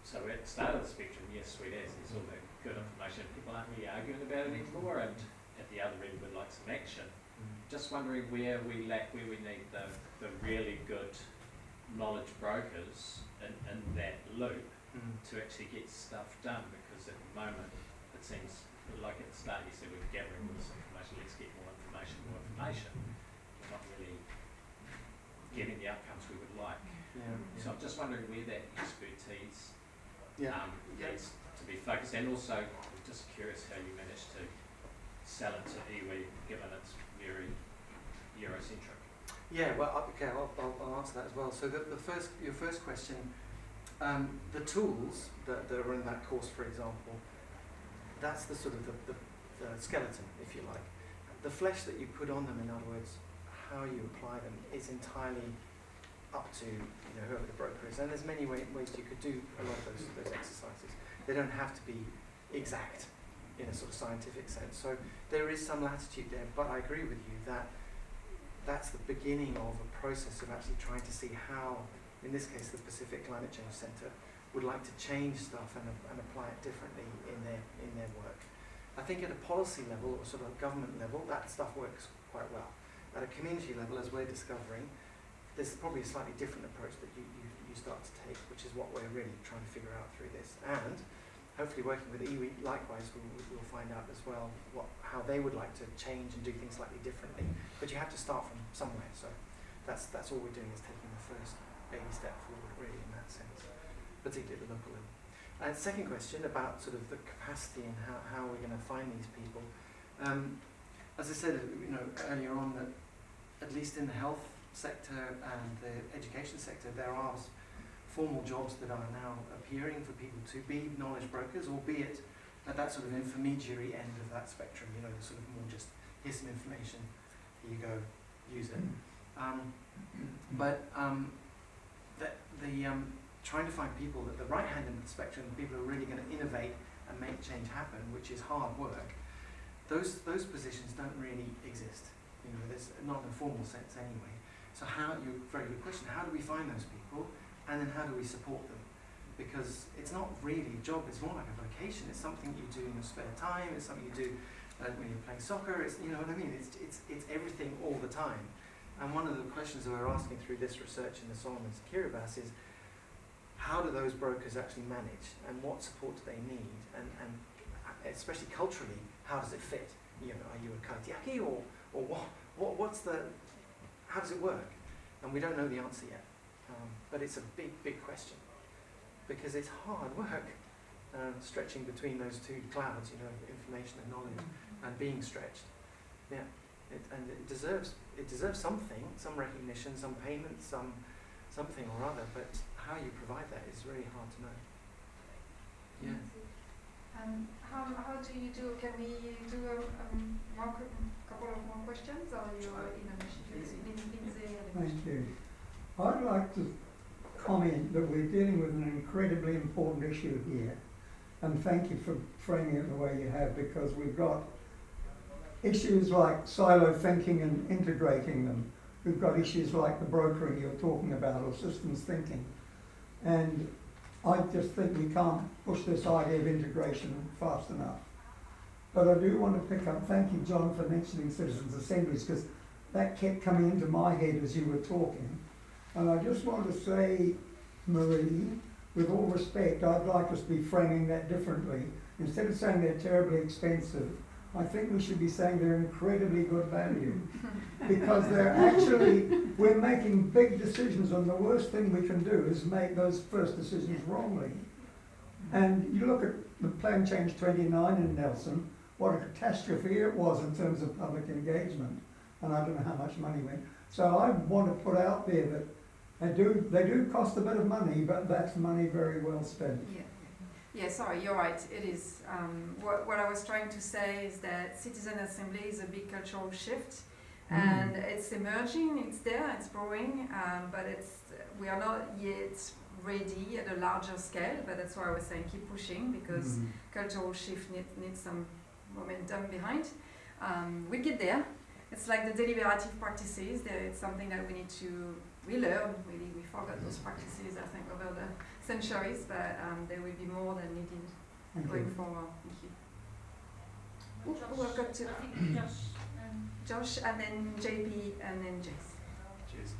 So at the start of the spectrum, yes, sweet as, there's all that good information. People aren't really arguing about it anymore, and at the other end, we'd like some action. Just wondering where we need the really good knowledge brokers in that loop to actually get stuff done, because at the moment, it seems like at the start you said we're gathering all this information, let's get more information. We're not really getting the outcomes we would like. So I'm just wondering where that expertise needs to be focused, and also I'm just curious how you managed to sell it to iwi, given it's very Eurocentric. Yeah, well, okay, I'll answer that as well. So your first question, the tools that are in that course, for example, that's the sort of the skeleton, if you like. The flesh that you put on them, in other words, how you apply them, is entirely up to whoever the broker is. And there's many ways you could do a lot of those exercises. They don't have to be exact in a sort of scientific sense. So there is some latitude there, but I agree with you that that's the beginning of a process of actually trying to see how, in this case, the Pacific Climate Change Centre would like to change stuff and apply it differently in their work. I think at a policy level or sort of government level, that stuff works quite well. At a community level, as we're discovering, there's probably a slightly different approach that you start to take, which is what we're really trying to figure out through this. And hopefully working with iwi, likewise, we'll find out as well how they would like to change and do things slightly differently. But you have to start from somewhere, so that's all we're doing, is taking the first baby step forward, really, in that sense, particularly at the local level. And second question about sort of the capacity and how we're going to find these people. As I said, earlier on, that at least in the health sector and the education sector, there are formal jobs that are now appearing for people to be knowledge brokers, albeit at that sort of intermediary end of that spectrum, sort of more just, here's some information, here you go, use it. Trying to find people at the right hand end of the spectrum, people who are really going to innovate and make change happen, which is hard work, those positions don't really exist. There's not in a formal sense anyway. So very good question, how do we find those people, and then how do we support them? Because it's not really a job, it's more like a vocation. It's something you do in your spare time, it's something you do when you're playing soccer, it's, you know what I mean? It's everything all the time. And one of the questions that we're asking through this research in the Solomons and Kiribati is, how do those brokers actually manage, and what support do they need, and especially culturally, how does it fit? Are you a kaitiaki, or what's the, how does it work? And we don't know the answer yet, but it's a big question, because it's hard work, stretching between those two clouds, information and knowledge, and being stretched. Yeah, it deserves something, some recognition, some payment, something or other, but how you provide that is really hard to know. Yeah. And how do you do? Can we do a couple of more questions, or you are in a Thank you. I'd like to comment that we're dealing with an incredibly important issue here, and thank you for framing it the way you have, because we've got issues like silo thinking and integrating them. We've got issues like the brokering you're talking about, or systems thinking. And I just think we can't push this idea of integration fast enough. But I do want to pick up, thank you, John, for mentioning citizens' assemblies, because that kept coming into my head as you were talking. And I just want to say, Marie, with all respect, I'd like us to be framing that differently. Instead of saying they're terribly expensive, I think we should be saying they're incredibly good value, because they're actually, we're making big decisions, and the worst thing we can do is make those first decisions wrongly. And you look at the Plan Change 29 in Nelson, what a catastrophe it was in terms of public engagement, and I don't know how much money went. So I want to put out there that they do cost a bit of money, but that's money very well spent. Yeah, sorry, you're right. It is. What I was trying to say is that citizen assembly is a big cultural shift, and it's emerging. It's there. It's growing, but we are not yet ready at a larger scale. But that's why I was saying keep pushing, because cultural shift needs some momentum behind. We get there. It's like the deliberative practices. It's something that we need to relearn. Really, we forgot those practices, I think, over the centuries, but there will be more than needed going forward. Thank you. We've got to Josh, and then JP, and then Jace. Cheers.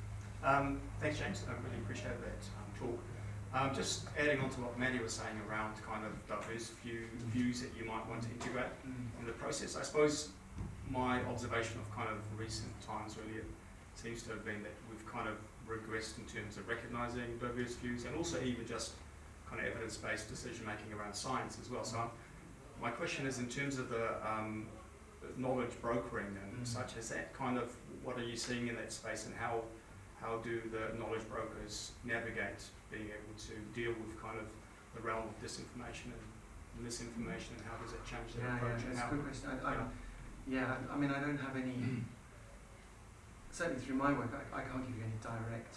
Thanks, James. I really appreciate that talk. Just adding on to what Maddie was saying around kind of diverse views that you might want to integrate in the process. I suppose my observation of kind of recent times really seems to have been that we've kind of regressed in terms of recognising diverse views, and also even just kind of evidence-based decision-making around science as well. So my question is, in terms of the knowledge brokering and such, is that kind of, what are you seeing in that space, and how do the knowledge brokers navigate being able to deal with kind of the realm of disinformation and misinformation, and how does it change their Yeah, approach? And it's a how, good question. yeah. I mean, I don't have any, certainly through my work, I can't give you any direct,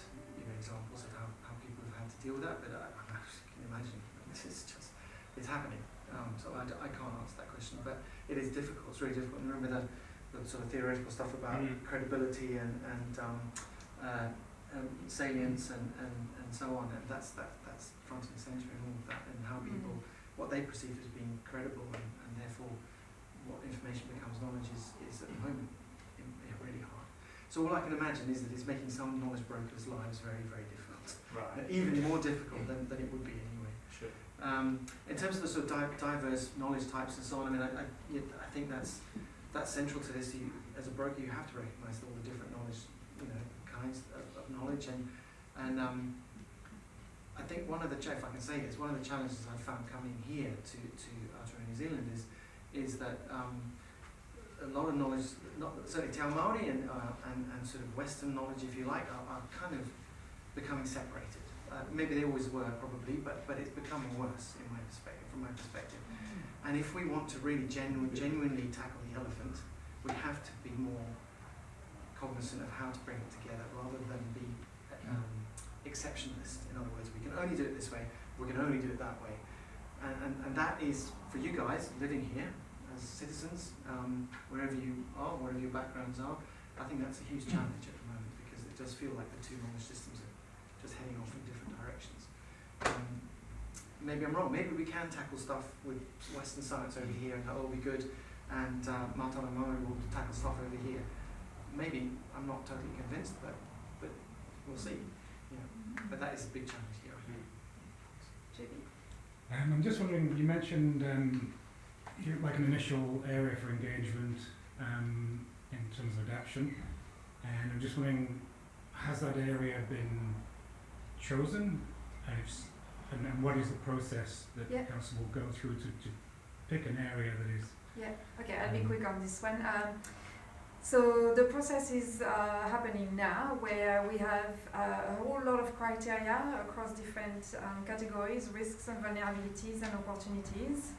examples of how people have had to deal with that, but I can imagine this is just, it's happening. So I can't answer that question, but it is difficult. It's really difficult. And remember the sort of theoretical stuff about credibility and salience and so on. And that's front and centre in all of that, and how people, what they perceive as being credible, and therefore what information becomes knowledge is at the moment really hard. So all I can imagine is that it's making some knowledge brokers' lives very, very difficult. Right. Even more difficult than it would be anyway. Sure. In terms of the sort of diverse knowledge types and so on, I mean, I think that's central to this. As a broker, you have to recognise all the different knowledge, kinds of knowledge, and I think one of the, if I can say this, one of the challenges I've found coming here to Aotearoa New Zealand is that a lot of knowledge, certainly Te Ao Māori and sort of Western knowledge, if you like, are kind of becoming separated. Maybe they always were, probably, but it's becoming worse from my perspective. And if we want to really genuinely tackle the elephant, we have to be more cognizant of how to bring it together, rather than be exceptionalist. In other words, we can only do it this way, we can only do it that way. And that is, for you guys living here as citizens, wherever you are, wherever your backgrounds are, I think that's a huge challenge at the moment, because it does feel like the two knowledge systems are just heading off in different directions. Maybe I'm wrong, maybe we can tackle stuff with Western science over here and that'll be good, and Mātana Māori will tackle stuff over here. Maybe, I'm not totally convinced, but we'll see. Yeah. But that is a big challenge here. JB? I'm just wondering, you mentioned like an initial area for engagement in terms of adaptation, and I'm just wondering, has that area been chosen, and what is the process that the council will go through to pick an area that is? Yeah, okay, I'll be quick on this one. So the process is happening now, where we have a whole lot of criteria across different categories, risks and vulnerabilities and opportunities,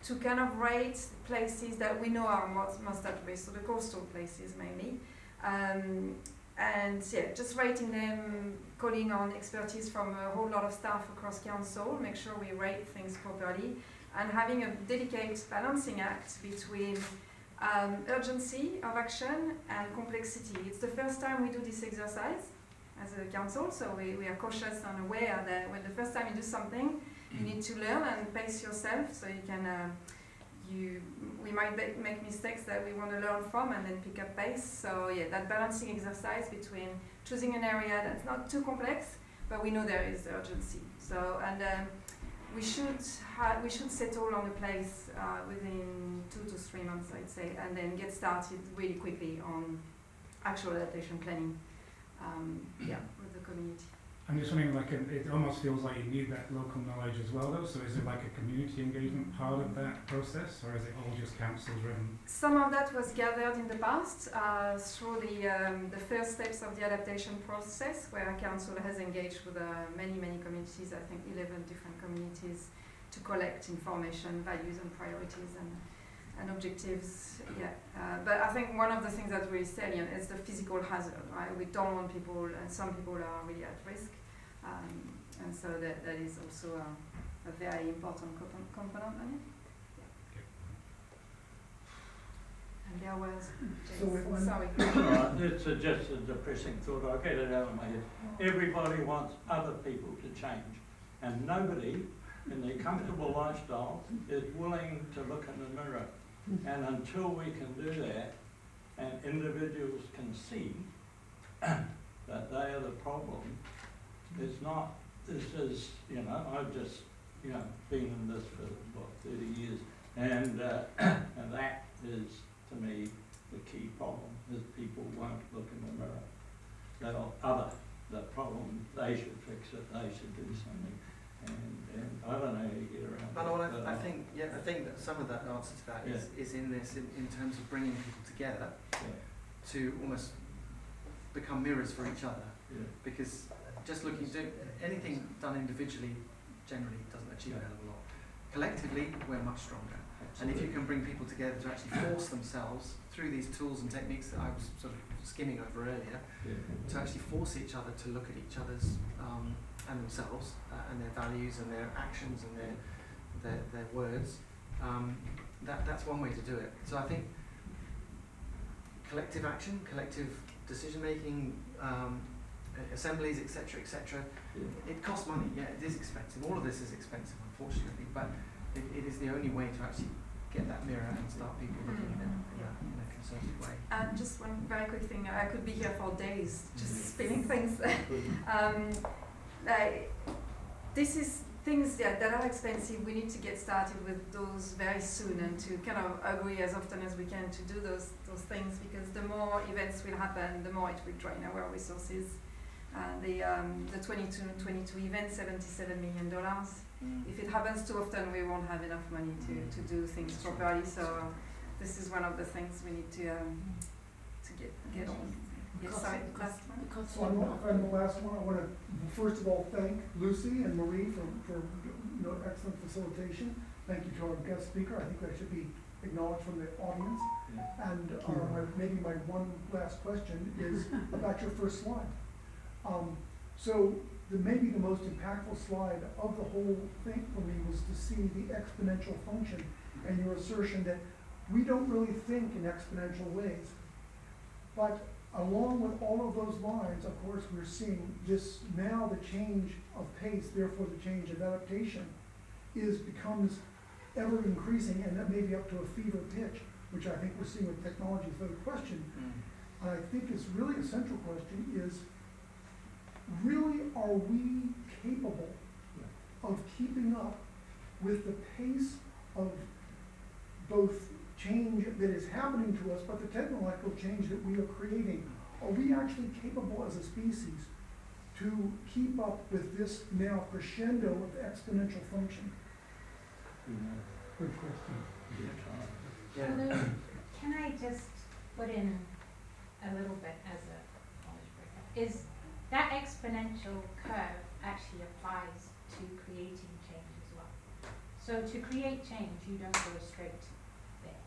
to kind of rate places that we know are most at risk, so the coastal places mainly. And yeah, just rating them, calling on expertise from a whole lot of staff across council, make sure we rate things properly, and having a dedicated balancing act between urgency of action and complexity. It's the first time we do this exercise as a council, so we are cautious and aware that when the first time you do something, you need to learn and pace yourself, so you can we might make mistakes that we want to learn from and then pick up pace. So yeah, that balancing exercise between choosing an area that's not too complex, but we know there is urgency. So we should settle on a place within 2 to 3 months, I'd say, and then get started really quickly on actual adaptation planning. With the community. I'm just wondering, like, it almost feels like you need that local knowledge as well, though. So is it like a community engagement part of that process, or is it all just council driven? Some of that was gathered in the past through the first steps of the adaptation process, where council has engaged with many communities, I think 11 different communities, to collect information, values and priorities and objectives. But I think one of the things that's really salient is the physical hazard, right? We don't want people, and some people are really at risk, and so that is also a very important component on it. And there was, sorry. It's just a depressing thought. I'll get it out of my head. Everybody wants other people to change, and nobody in their comfortable lifestyle is willing to look in the mirror. And until we can do that, and individuals can see that they are the problem, it's not, this is, I've just, been in this for, 30 years, and that is, to me, the key problem, is people won't look in the mirror. The problem, they should fix it, they should do something. And I don't know how you get around that. I think that some of that answer to that is in this, in terms of bringing people together to almost become mirrors for each other. Yeah. Because just anything done individually generally doesn't achieve a hell of a lot. collectively, we're much stronger. And if you can bring people together to actually force themselves through these tools and techniques that I was sort of skimming over earlier, to actually force each other to look at each other's and themselves and their values and their actions and their words, that's one way to do it. So I think collective action, collective decision making, assemblies, etc., etc. It costs money. Yeah, it is expensive. All of this is expensive, unfortunately, but it is the only way to actually get that mirror and start people looking in a concerted way. And just one very quick thing, I could be here for days just spinning things. This is things that are expensive. We need to get started with those very soon and to kind of agree as often as we can to do those things, because the more events will happen, the more it will drain our resources. The 22 event, $77 million. If it happens too often, we won't have enough money to do things properly. So this is one of the things we need to get on. Yes, sorry, last one. So I'm the last one. I want to first of all thank Lucy and Marie for excellent facilitation. Thank you to our guest speaker. I think that should be acknowledged from the audience. And maybe my one last question is about your first slide. So maybe the most impactful slide of the whole thing for me was to see the exponential function and your assertion that we don't really think in exponential ways. But along with all of those lines, of course, we're seeing this now, the change of pace, therefore the change of adaptation, becomes ever increasing, and that may be up to a fever pitch, which I think we're seeing with technology. So the question, and I think is really a central question, is really are we capable of keeping up with the pace of both change that is happening to us, but the technological change that we are creating? Are we actually capable as a species to keep up with this now crescendo of exponential function? Good question. Although, can I just put in a little bit as a knowledge breaker? Is that exponential curve actually applies to creating change as well. So to create change, you don't go straight there.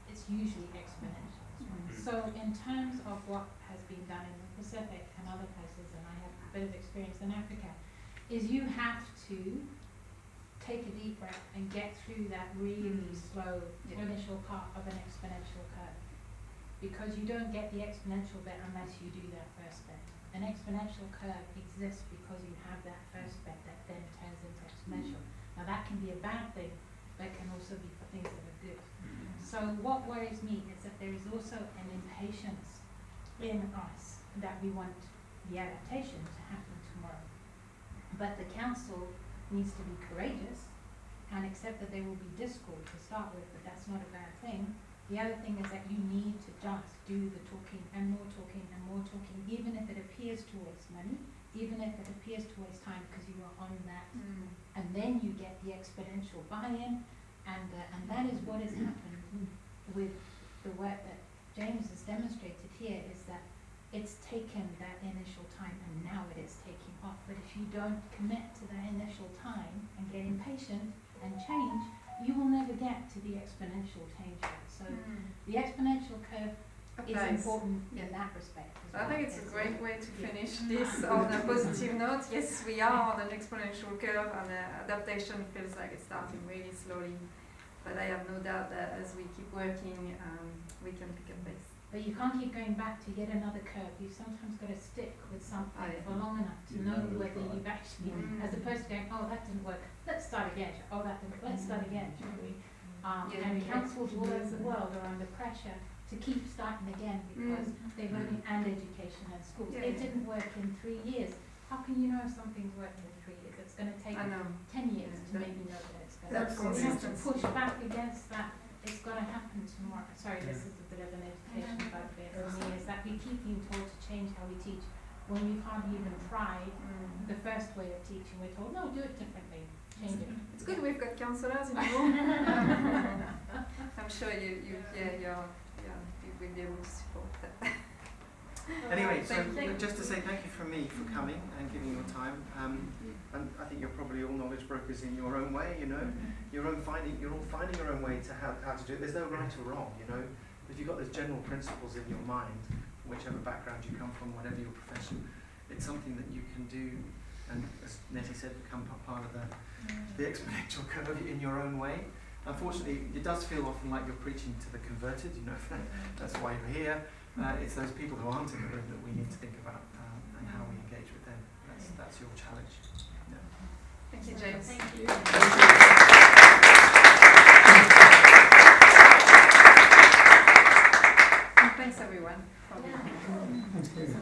It's usually exponential. So in terms of what has been done in the Pacific and other places, and I have a bit of experience in Africa, is you have to take a deep breath and get through that really slow initial part of an exponential curve. Because you don't get the exponential bit unless you do that first bit. An exponential curve exists because you have that first bit that then turns into exponential. Now that can be a bad thing, but it can also be for things that are good. So what worries me is that there is also an impatience in us that we want the adaptation to happen tomorrow. But the council needs to be courageous and accept that there will be discord to start with, but that's not a bad thing. The other thing is that you need to just do the talking and more talking and more talking, even if it appears to waste money, even if it appears to waste time because you are on that. And then you get the exponential buy-in, and that is what has happened with the work that James has demonstrated here, is that it's taken that initial time and now it is taking off. But if you don't commit to that initial time and get impatient and change, you will never get to the exponential change rate. So the exponential curve is important in that respect as well. I think it's a great way to finish this on a positive note. Yes, we are on an exponential curve, and adaptation feels like it's starting really slowly. But I have no doubt that as we keep working, we can pick up pace. But you can't keep going back to yet another curve. You've sometimes got to stick with something for long enough to know whether you've actually, as opposed to going, oh, that didn't work, let's start again. Oh, that didn't, let's start again, shall we? And councils all over the world are under pressure to keep starting again because they've only, and education and schools. It didn't work in 3 years. How can you know if something's working in 3 years? It's going to take 10 years to make you know that it's going to work. So you have to push back against that. It's going to happen tomorrow. Sorry, this is a bit of an education bugbear for me, is that we keep being told to change how we teach when we've hardly even tried the first way of teaching. We're told, no, do it differently, change it. It's good we've got counsellors in the room. I'm sure you will be able to support that. Anyway, so Thank you. just to say thank you from me for coming and giving your time. And I think you're probably all knowledge brokers in your own way, you know. You're all finding your own way to how to do it. There's no right or wrong, you know. If you've got those general principles in your mind, whichever background you come from, whatever your profession, it's something that you can do, and as Nettie said, become part of the exponential curve in your own way. Unfortunately, it does feel often like you're preaching to the converted, you know. That's why you're here. It's those people who aren't in the room that we need to think about and how we engage with them. That's your challenge. Yeah. Thank you, James. Thank you. Thank you.